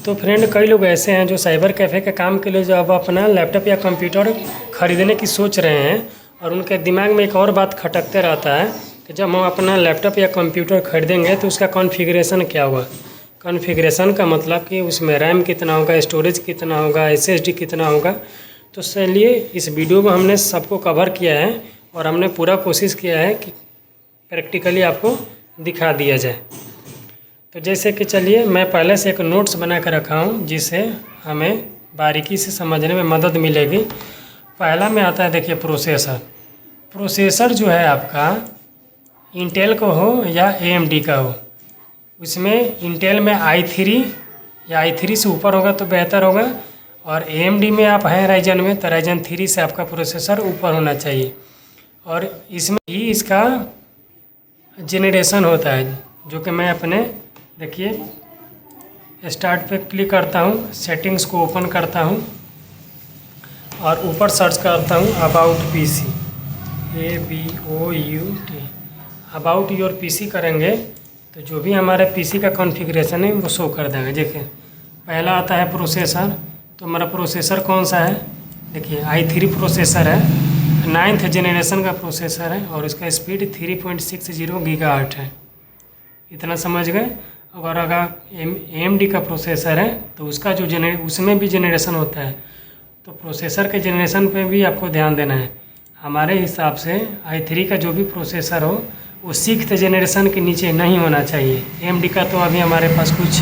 तो फ्रेंड, कई लोग ऐसे हैं जो साइबर कैफ़े के काम के लिए जो अब अपना लैपटॉप या कंप्यूटर ख़रीदने की सोच रहे हैं, और उनके दिमाग में एक और बात खटकते रहता है कि जब हम अपना लैपटॉप या कंप्यूटर ख़रीदेंगे तो उसका कॉन्फ़िगरेशन क्या होगा। कॉन्फ़िगरेशन का मतलब कि उसमें रैम कितना होगा, स्टोरेज कितना होगा, एसएसडी कितना होगा। तो चलिए इस वीडियो में हमने सबको कवर किया है और हमने पूरा कोशिश किया है कि प्रैक्टिकली आपको दिखा दिया जाए। तो जैसे कि चलिए मैं पहले से एक नोट्स बना कर रखा हूँ जिससे हमें बारीकी से समझने में मदद मिलेगी। पहला में आता है, देखिए, प्रोसेसर। प्रोसेसर जो है आपका इंटेल का हो या एएमडी का हो, उसमें इंटेल में i3 या i3 से ऊपर होगा तो बेहतर होगा, और एएमडी में आप हैं राइजन में तो राइजन 3 से आपका प्रोसेसर ऊपर होना चाहिए। और इसमें ही इसका जेनरेशन होता है, जो कि मैं अपने, देखिए, स्टार्ट पे क्लिक करता हूँ, सेटिंग्स को ओपन करता हूँ और ऊपर सर्च करता हूँ about PC, ABOUT। About your PC करेंगे तो जो भी हमारे पीसी का कॉन्फ़िगरेशन है वो शो कर देंगे। देखिए पहला आता है प्रोसेसर। तो हमारा प्रोसेसर कौन सा है, देखिए i3 प्रोसेसर है, 9th जनरेशन का प्रोसेसर है और इसका स्पीड 3.60 गीगाहर्ट्ज़ है। इतना समझ गए। अगर AMD का प्रोसेसर है तो उसका जो उसमें भी जनरेशन होता है, तो प्रोसेसर के जनरेशन पे भी आपको ध्यान देना है। हमारे हिसाब से i3 का जो भी प्रोसेसर हो वो 6th जनरेशन के नीचे नहीं होना चाहिए। AMD का तो अभी हमारे पास कुछ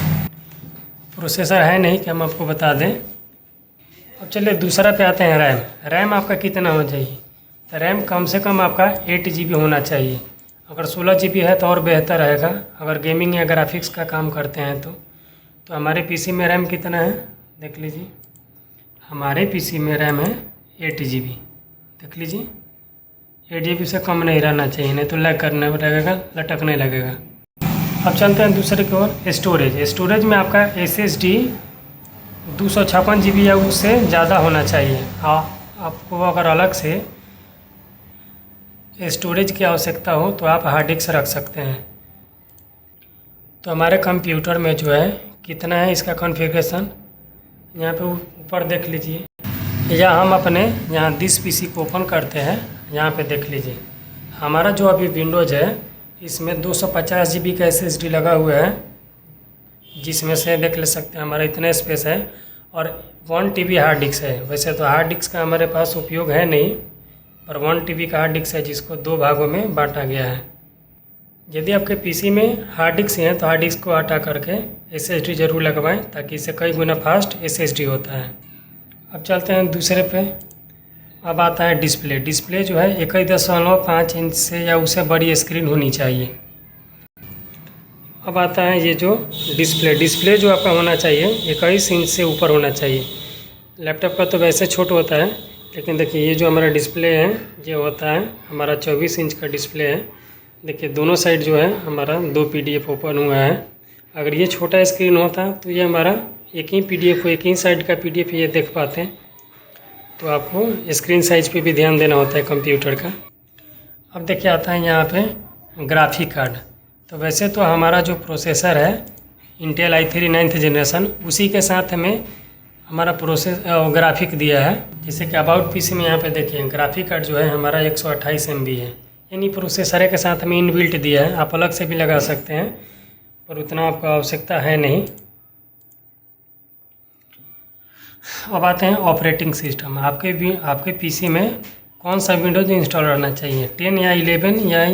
प्रोसेसर है नहीं कि हम आपको बता दें। अब चलिए दूसरा पे आते हैं, रैम। रैम आपका कितना होना चाहिए, तो रैम कम से कम आपका 8 GB होना चाहिए। अगर 16 GB है तो और बेहतर रहेगा, अगर गेमिंग या ग्राफिक्स का काम करते हैं तो हमारे पीसी में रैम कितना है, देख लीजिए। हमारे पीसी में रैम है 8 GB। देख लीजिए 8 GB से कम नहीं रहना चाहिए, नहीं तो लैग करने लगेगा, लटकने लगेगा। अब चलते हैं दूसरे की ओर, स्टोरेज। स्टोरेज में आपका SSD 256 GB या उससे ज़्यादा होना चाहिए। आपको अगर अलग से स्टोरेज की आवश्यकता हो तो आप हार्ड डिस्क रख सकते हैं। तो हमारे कंप्यूटर में जो है कितना है इसका कॉन्फ़िगरेशन, यहाँ पे ऊपर देख लीजिए, या हम अपने यहाँ दिस पीसी को ओपन करते हैं, यहाँ पे देख लीजिए हमारा जो अभी विंडोज़ है इसमें 250 GB का SSD लगा हुआ है, जिसमें से देख ले सकते हैं हमारा इतना स्पेस है, और 1 TB हार्ड डिस्क है। वैसे तो हार्ड डिस्क का हमारे पास उपयोग है नहीं, पर 1 TB का हार्ड डिस्क है जिसको 2 भागों में बांटा गया है। यदि आपके पीसी में हार्ड डिस्क हैं तो हार्ड डिस्क को हटा करके SSD ज़रूर लगवाएं, ताकि इससे कई गुना फास्ट SSD होता है। अब चलते हैं दूसरे पे। अब आता है डिस्प्ले। डिस्प्ले जो है 21.5 इंच से या उससे बड़ी स्क्रीन होनी चाहिए। अब आता है ये जो डिस्प्ले जो आपका होना चाहिए 21 इंच से ऊपर होना चाहिए। लैपटॉप का तो वैसे छोटा होता है, लेकिन देखिए ये जो हमारा डिस्प्ले है ये होता है हमारा 24 इंच का डिस्प्ले है। देखिए दोनों साइड जो है हमारा 2 PDF ओपन हुआ है। अगर ये छोटा स्क्रीन होता तो ये हमारा एक ही PDF को, एक ही साइड का PDF ये देख पाते हैं। तो आपको स्क्रीन साइज पे भी ध्यान देना होता है कंप्यूटर का। अब देखिए आता है यहाँ पे ग्राफिक कार्ड। तो वैसे तो हमारा जो प्रोसेसर है इंटेल i3 9th जनरेशन, उसी के साथ हमें हमारा ग्राफिक दिया है। जैसे कि अबाउट पीसी में यहाँ पे देखिए ग्राफिक कार्ड जो है हमारा 128 MB है, यानी प्रोसेसर के साथ हमें इनबिल्ट दिया है। आप अलग से भी लगा सकते हैं, पर उतना आपको आवश्यकता है नहीं। अब आते हैं ऑपरेटिंग सिस्टम। आपके पीसी में कौन सा विंडोज इंस्टॉल रहना चाहिए, 10 या 11 या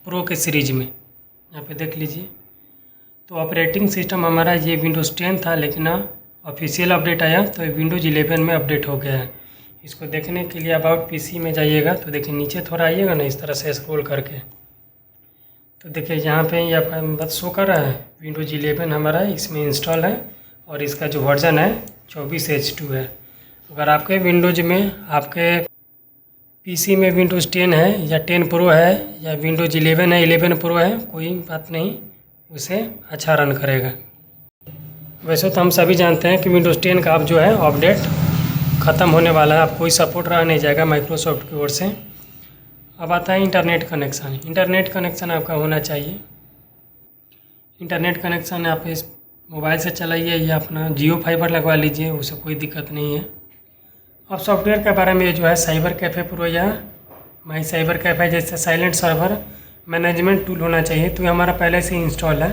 प्रो के सीरीज में, यहाँ पे देख लीजिए। तो ऑपरेटिंग सिस्टम हमारा ये विंडोज़ 10 था, लेकिन ऑफिशियल अपडेट आया तो विंडोज़ 11 में अपडेट हो गया है। इसको देखने के लिए अबाउट पीसी में जाइएगा, तो देखिए नीचे थोड़ा आइएगा ना, इस तरह से स्क्रॉल करके, तो देखिए यहाँ पे ये बस शो कर रहा है विंडोज़ 11 हमारा इसमें इंस्टॉल है, और इसका जो वर्जन है 24H2 है। अगर आपके विंडोज़ में, आपके पीसी में विंडोज़ 10 है या 10 प्रो है या विंडोज़ 11 है, 11 प्रो है, कोई बात नहीं, उसे अच्छा रन करेगा। वैसे तो हम सभी जानते हैं कि विंडोज़ 10 का अब जो है अपडेट ख़त्म होने वाला है, अब कोई सपोर्ट रहा नहीं जाएगा माइक्रोसॉफ्ट की ओर से। अब आता है इंटरनेट कनेक्शन। इंटरनेट कनेक्शन आपका होना चाहिए। इंटरनेट कनेक्शन आप इस मोबाइल से चलाइए या अपना जियो फाइबर लगवा लीजिए, उससे कोई दिक्कत नहीं है। अब सॉफ्टवेयर के बारे में जो है साइबर कैफ़े प्रो या माई साइबर कैफ़े जैसे साइलेंट सर्वर मैनेजमेंट टूल होना चाहिए, तो ये हमारा पहले से इंस्टॉल है।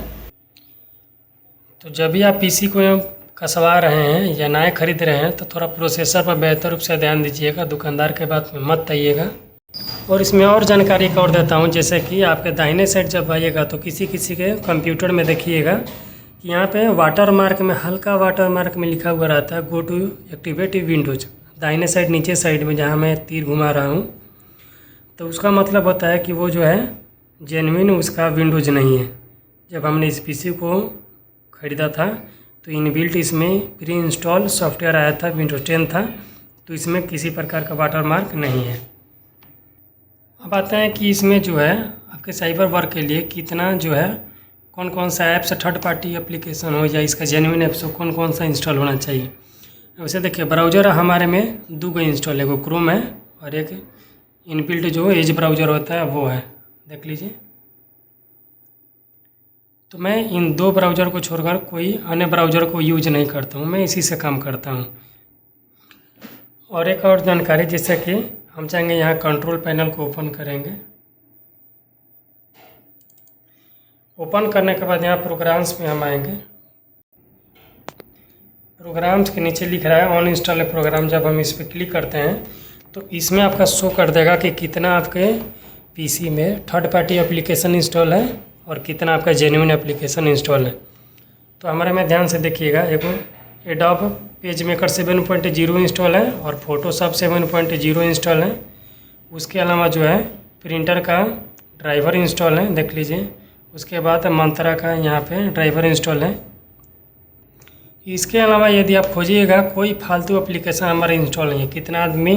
तो जब भी आप पीसी को कसवा रहे हैं या नए खरीद रहे हैं तो थोड़ा प्रोसेसर पर बेहतर रूप से ध्यान दीजिएगा, दुकानदार के बात में मत आइएगा। और इसमें और जानकारी एक और देता हूँ, जैसे कि आपके दाहिने साइड जब आइएगा तो किसी किसी के कंप्यूटर में देखिएगा कि यहाँ पे वाटर मार्क में, हल्का वाटर मार्क में लिखा हुआ रहता है गो टू एक्टिवेट विंडोज, दाहिने साइड नीचे साइड में जहाँ मैं तीर घुमा रहा हूँ। तो उसका मतलब होता है कि वो जो है जेन्युइन उसका विंडोज नहीं है। जब हमने इस पीसी को ख़रीदा था तो इनबिल्ट इसमें प्री इंस्टॉल सॉफ्टवेयर आया था, विंडोज 10 था, तो इसमें किसी प्रकार का वाटर मार्क नहीं है। अब आते हैं कि इसमें जो है आपके साइबर वर्क के लिए कितना जो है कौन कौन सा ऐप्स, थर्ड पार्टी एप्लीकेशन हो या इसका जेन्युइन ऐप्स हो, कौन कौन सा इंस्टॉल होना चाहिए। वैसे देखिए ब्राउज़र हमारे में 2 इंस्टॉल है, एक क्रोम है और एक इनबिल्ट जो एज ब्राउज़र होता है वो है, देख लीजिए। तो मैं इन 2 ब्राउज़र को छोड़कर कोई अन्य ब्राउज़र को यूज नहीं करता हूँ, मैं इसी से काम करता हूँ। और एक और जानकारी, जैसे कि हम चाहेंगे यहाँ कंट्रोल पैनल को ओपन करेंगे। ओपन करने के बाद यहाँ प्रोग्राम्स में हम आएंगे। प्रोग्राम्स के नीचे लिख रहा है ऑन इंस्टॉल प्रोग्राम, जब हम इस पर क्लिक करते हैं तो इसमें आपका शो कर देगा कि कितना आपके पीसी में थर्ड पार्टी एप्लीकेशन इंस्टॉल है और कितना आपका जेन्युइन एप्लीकेशन इंस्टॉल है। तो हमारे में ध्यान से देखिएगा, एक एडोब पेज मेकर 7.0 इंस्टॉल है और फोटोशॉप 7.0 इंस्टॉल है। उसके अलावा जो है प्रिंटर का ड्राइवर इंस्टॉल है, देख लीजिए। उसके बाद मंत्रा का यहाँ पे ड्राइवर इंस्टॉल है। इसके अलावा यदि आप खोजिएगा कोई फालतू एप्लीकेशन हमारा इंस्टॉल नहीं है। कितना आदमी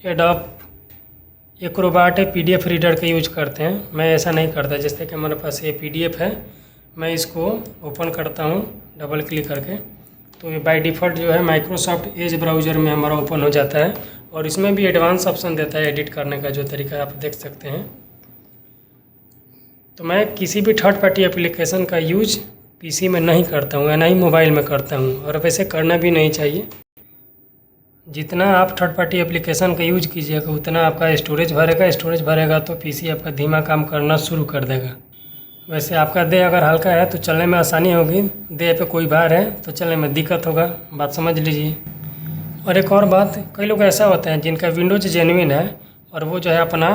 एडोब एक्रोबाट PDF रीडर का यूज करते हैं, मैं ऐसा नहीं करता। जैसे कि हमारे पास ये PDF है, मैं इसको ओपन करता हूँ डबल क्लिक करके, तो ये बाय डिफ़ॉल्ट जो है माइक्रोसॉफ्ट एज ब्राउज़र में हमारा ओपन हो जाता है और इसमें भी एडवांस ऑप्शन देता है एडिट करने का, जो तरीका आप देख सकते हैं। तो मैं किसी भी थर्ड पार्टी एप्लीकेशन का यूज पीसी में नहीं करता हूँ, या ना ही मोबाइल में करता हूँ, और वैसे करना भी नहीं चाहिए। जितना आप थर्ड पार्टी एप्लीकेशन का यूज कीजिएगा उतना आपका स्टोरेज भरेगा तो पीसी आपका धीमा काम करना शुरू कर देगा। वैसे आपका देह अगर हल्का है तो चलने में आसानी होगी, देह पे कोई भार है तो चलने में दिक्कत होगा, बात समझ लीजिए। और एक और बात, कई लोग ऐसा होते हैं जिनका विंडोज जेन्युइन है और वो जो है अपना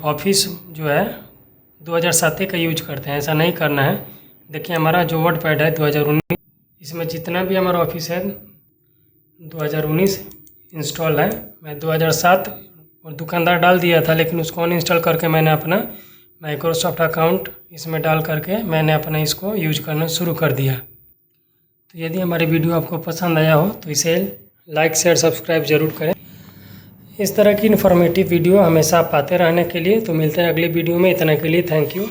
ऑफिस जो है 2007 का यूज करते हैं। ऐसा नहीं करना है। देखिए हमारा जो वर्ड पैड है 2019, इसमें जितना भी हमारा ऑफिस है 2019 इंस्टॉल है। मैं 2007 और दुकानदार डाल दिया था, लेकिन उसको अनइंस्टॉल करके मैंने अपना माइक्रोसॉफ्ट अकाउंट इसमें डाल करके मैंने अपना इसको यूज करना शुरू कर दिया। तो यदि हमारी वीडियो आपको पसंद आया हो तो इसे लाइक शेयर सब्सक्राइब ज़रूर करें। इस तरह की इन्फॉर्मेटिव वीडियो हमेशा आप पाते रहने के लिए। तो मिलते हैं अगली वीडियो में, इतना के लिए थैंक यू।